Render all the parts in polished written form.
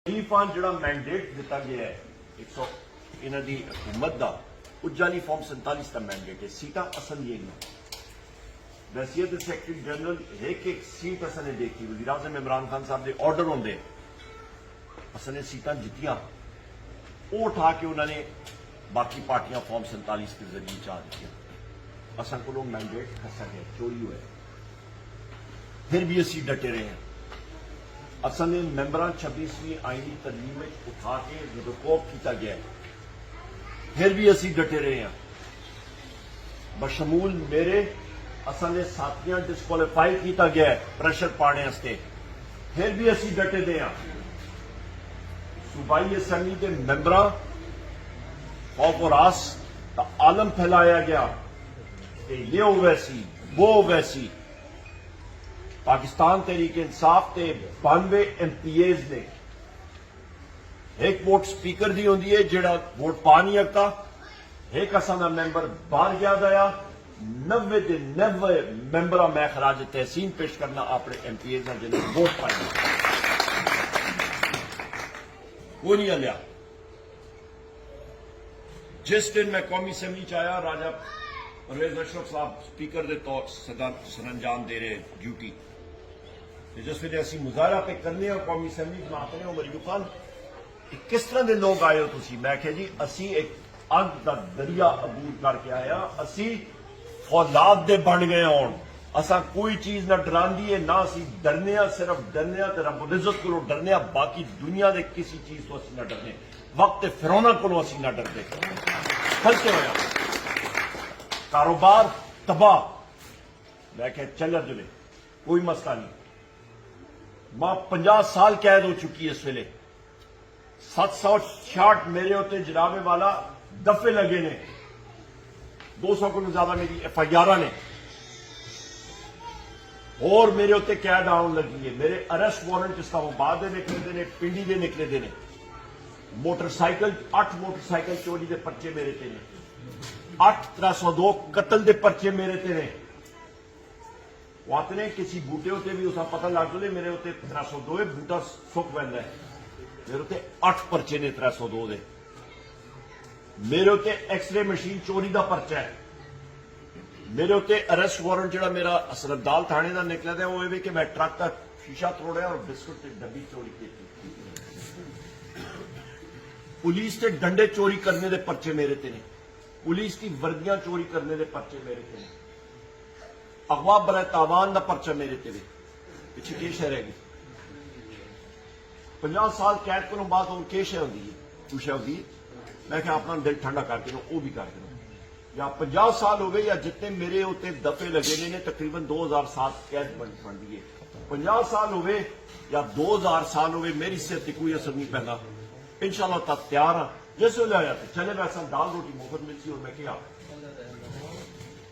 ईफान जो मैंडेट दिता गया है 100 इन्हों की हुकूमत का उजाली फॉर्म 47 का मैंडेट है। सीटा असल ये नहीं वैसीयत सैकटरी जनरल एक सीट असने देखी वज़ीर आज़म इमरान खान साहब के ऑर्डर होंगे असने सीटा जितियां वो उठा के उन्होंने बाकी पार्टियां फॉर्म 47 के जरिए चाह दी असन को मैंडेट खसा गया चोरी हुआ फिर भी असी डटे रहे हैं। असल ने मैंबर 26वीं आईनी तरमीम उठा के रिकॉर्ड किया गया है फिर भी असी डटे रहे हैं। बशमूल मेरे असल ने साथियां डिस्क्वालीफाई किया गया है प्रेशर पाने वास्ते फिर भी असी डटे दे हैं। सूबाई असैम्बली के मैंबर खौफ और आस का आलम फैलाया गया कि ये हो वैसी वो हो वैसी। पाकिस्तान तहरीक इंसाफ के 92 MPAs ने एक वोट स्पीकर की होंगी है जोड़ा वोट पा नहीं सकता एक असा मैंबर बाहर गया दया 90 के 90 मैंबर मैं खराज तहसीन पेश करना अपने MPAs ने जिन्हें वोट पाई वो नहीं लिया। जिस दिन मैं कौमी असैम्बली च आया राजा परवेज अशरफ साहब स्पीकर के तौर सरअंजाम दे रहे ड्यूटी जिस वे असं मुजाहरा पे करने कौमी असैम्बली च आखने हो मरीजू खान किस तरह के लोग आए हो तुम मैं क्या जी असी एक अग का दरिया अबूर करके आया असी फौलाद दे बन गए होन असा कोई चीज ना डरांदी है ना असी डरने सिर्फ डरने रब इज्जत को डरने बाकी दुनिया के किसी चीज तो असी ना डरने वक्त फिरौना को असी ना डरते हल्के होया कारोबार तबाह मैं क्या चल जुले कोई मसला नहीं। मां 50 साल कैद हो चुकी है इस वेले 766 मेरे उत्ते जराबे वाला दफे लगे ने 200 को ज्यादा मेरी FIR ने और मेरे उत्ते कैद आउन लगी है। मेरे अरेस्ट वारंट इस्लामाबाद के निकले ने पिंडी के निकले दे ने मोटरसाइकिल 8 मोटरसाइकिल चोरी के पर्चे मेरे ते ने 8 302 कतल के पर्चे मेरे ते ने वो आते ने किसी बूटे उत्ते भी उसका पता लग जाए मेरे उत्ते 302 बूटा सुख पैदा है मेरे उत्ते 8 पर्चे ने 302 दे मेरे उत्ते एक्सरे मशीन चोरी का पर्चा है मेरे उत्ते अरेस्ट वारंट जो मेरा असरदाल थाने का निकला था वो कि मैं ट्रक का शीशा तोड़िया और बिस्कुट की डब्बी चोरी की पुलिस के डंडे चोरी करने के पर्चे मेरे ते ने पुलिस की वर्दियां चोरी करने के पर्चे मेरे ते ने अगवा बरे तावान का पर्चा मेरे ते पिछे केश है रहेगी 50 साल कैद को बाद और केश है होंगी कुछ है होंगी मैं क्या अपना दिल ठंडा करके वो भी करके या 50 साल हो गए या जितने मेरे उत्ते दफे लगे ने तकरीबन 2007 कैद बन गई 50 साल हो गए या 2000 साल हो गए मेरी सिर से कोई असर नहीं पैदा इंशाल्लाह तक तैयार हाँ जिस वे आया चले वैसा दाल रोटी मुफ्त मिलती और मैं क्या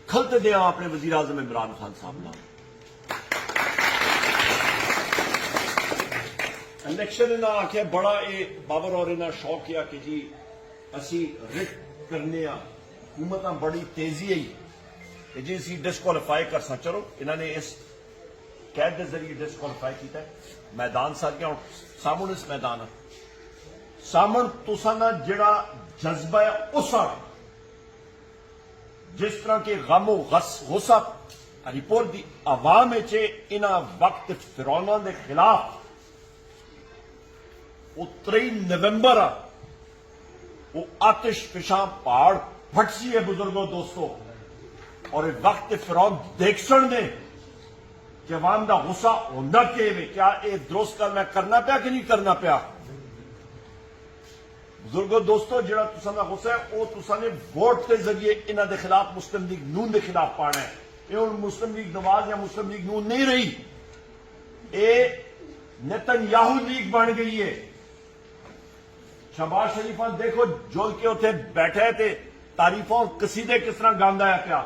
खलते दिया अपने वजीर आजम इमरान खान साहब ना इलेक्शन इन्हें आख्या बड़ा ये बाबर और इन्हें शौक किया कि जी असी रिट करने हुकूमत बड़ी तेजी आई कि जी असी डिस्क्वालीफाई कर सा चलो इन्होंने इस कैद के जरिए डिस्क्वालीफाई किया मैदान सारिया सामने इस मैदान सामन तुसा ना जिहड़ा जज्बा है उस जिस तरह के गमो गुस्सा हरिपुर की आवाम इन्ह वक्त फिरौना के खिलाफ 23 नवंबर वो आतिश फिशा पहाड़ फटसी है बुजुर्गों दोस्तों और वक्त फिरौन देखसन ने कि अवाम का गुस्सा होंदा क्या ये दुरुस्त कर मैं करना पाया कि नहीं करना पाया। बुजुर्गो दोस्तों जो तुसा गुस्सा है वो तुसा ने वोट के जरिए इन्हों के खिलाफ मुस्लिम लीग नून के खिलाफ पाना है। ये हूँ मुस्लिम लीग नवाज या मुस्लिम लीग नून नहीं रही ये नेतन्याहू लीग बन गई है। शहबाज शरीफ देखो जो के उत्थे बैठे थे तारीफों कसीदे किस तरह गांदा है क्या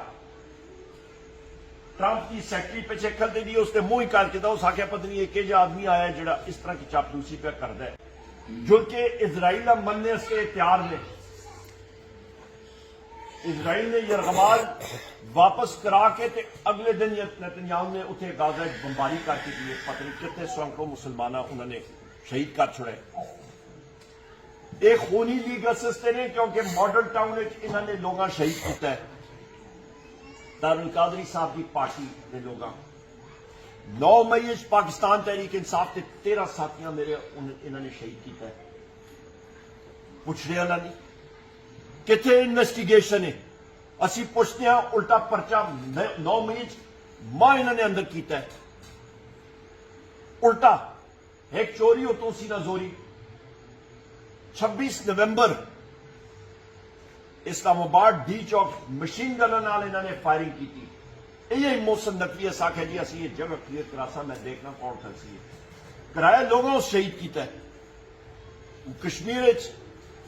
ट्रंप की सैकटरी पिछे खलते दी उसने मुंह ही कर के उस आख्या पता नहीं एक आदमी आया जो इस तरह की चापलूसी पे करता है जो कि इजराइल मनने से तैयार ने इजराइल ने यरगमाल वापस करा के ते अगले दिन नेतन्याहू ने उत्थे गाजा बंबारी करके दी पता नहीं कितने सौ मुसलमान उन्होंने शहीद कर छुड़े। ਇਹ ਖੂਨੀ ਲੀਗ ਅਸਿਸਤੇ ਨੇ ਕਿਉਂਕਿ ਮਾਡਲ ਟਾਊਨ ਵਿੱਚ ਇਹਨਾਂ ਨੇ ਲੋਕਾਂ ਸ਼ਹੀਦ ਕੀਤਾ ਹੈ ਦਾरुल कादरी साहब की पार्टी के लोग 9 मई पाकिस्तान तहरीक इंसाफ के 13 साथियां मेरे इन्होंने शहीद किया है पुछ रहे ना नहीं किथे इन्वेस्टिगेशन है असी पुछते हैं उल्टा परचा 9 मई मां इन्होंने अंदर किया है उल्टा एक चोरी उतों सी ना जोरी 26 नवंबर इस्लामाबाद डी चौक मशीन गन इन्होंने फायरिंग की थी यही मोहसिन नकवी साख है जी असं ये जगह क्लियर करासा मैं देखना कौन खलसी है कराया लोगों को शहीद किया कश्मीर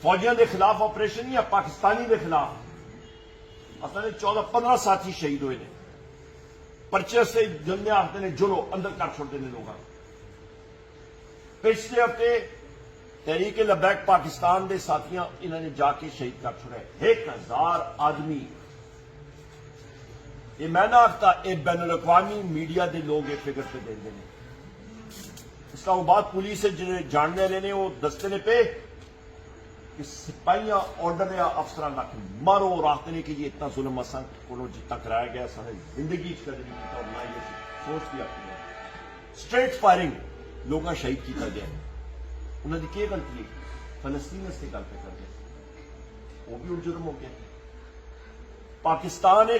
फौजियों के खिलाफ ऑपरेशन या पाकिस्तानी के खिलाफ असल 14-15 साथी शहीद हुए हैं परचे से जलने आते हैं जुलो अंदर कर छोड़ते हैं लोग पिछले हफ्ते तहरीक लबैक पाकिस्तान के साथियों इन्होंने जाके शहीद कर छोड़े 1000 आदमी ये मैं ना आखता एक बैन अवी मीडिया के लोग एक फिगर पे देते हैं इस्लामाबाद पुलिस जिन्हें जानने वाले ने वो दसते ने पे कि सिपाहियां ऑर्डर या अफसर का मारो और आखते ने कि ये इतना जुल्म असा को जितना कराया गया सारी जिंदगी कदर नहीं किया और ना ये सोच भी अपनी स्ट्रेट फायरिंग लोग शहीद किया गया उन्होंने की गलती है फलस्तीन से गल पे कर दिया वो भी उन जुर्म हो गया पाकिस्तान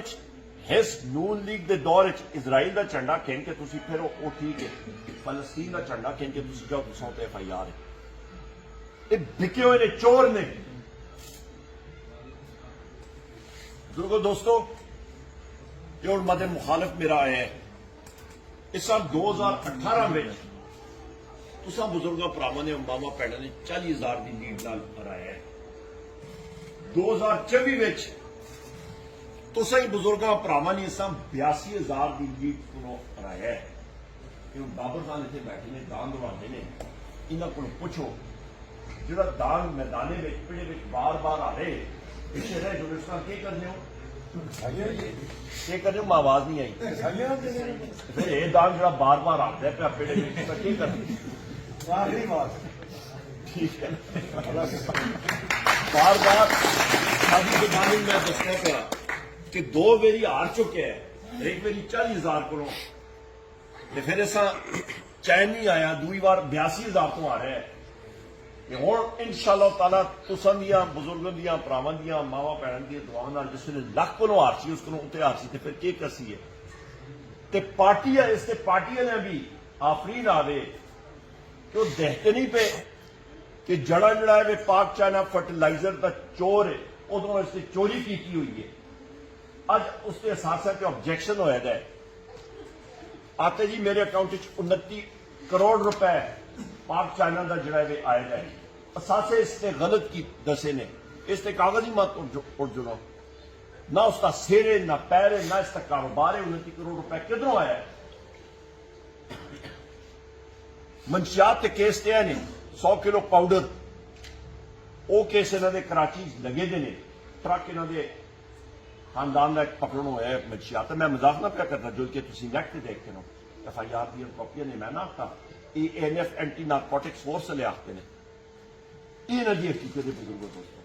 हिस नून लीग के दौर इजराइल का झंडा खेन के तुम फिर वो ठीक है फलस्तीन का झंडा खेन के तुम जाओ तुम तो FIR है ये बिके हुए ने चोर ने बुजुर्गो दोस्तों ये और मदे मुखालिफ मेरा आया है इस साल 2018 में तुसा बुजुर्गों भरावां ने मामा भैनों ने 40,000 की लीड नाल हराया है 2024 में तुसा ही बुजुर्गों भरावां ने इस 82,000 की लीड को हराया है कि बाबर खान इतने बैठे ने दान दवाते ने इन्हों को पुछो जो दान मैदाने में पिड़े में बार बार आ रहे पिछले रहे जो इसका की करने हो ये करने मैं आवाज नहीं आई फिर ये दान जो बार बार आता है पे पिड़े में इसका की करने ठीक है बार बार शादी के बारे में मैं दसना पाया कि 2 बारी हार चुके हैं एक बारी 40,000 को फिर ऐसा चैन नहीं आया दूसरी बार 82,000 तो आ रहा है हुण इंशाअल्लाह ताला तुसां दियां बुजुर्गों दियां भरावां दियां मावां भैणां दी दुआवां नाल जिस वेले लख कोलों हार सी उस कोलों उत्ते हार सी ते फिर की करसी है ते पार्टी है इस ते पार्टी ने भी आफरीन आवे तो देखते नहीं पे कि जड़ा जड़ा है पाक चाइना फर्टिलाइजर का चोर है उदों इसने चोरी की हुई है अज उसके असासा के ऑब्जेक्शन होया है आते जी मेरे अकाउंट 29 करोड़ रुपए पाक चाइना का जड़ा है आया है असासे इसने गलत की दसे ने इसने कागज ही मत उड़ जुड़ो ना उसका सिर है ना पैर है ना इसका कारोबार है 29 करोड़ रुपए किधरों आया है मंशियात के केस ते ने 100 किलो पाउडर वो केस इन्होंने कराची लगे दे ने ट्रक इन्होंने खानदान का पकड़ना होया मंशियात मैं मजाक ना क्या करता जो कि तुम नेट पर देखते हो FIR दी कॉपियां ने मैं ना आखता ANF एंटी नारकोटिक्स फोर्स ले आखते हैं ये ना जी हकीकत है बुजुर्गों दोस्तों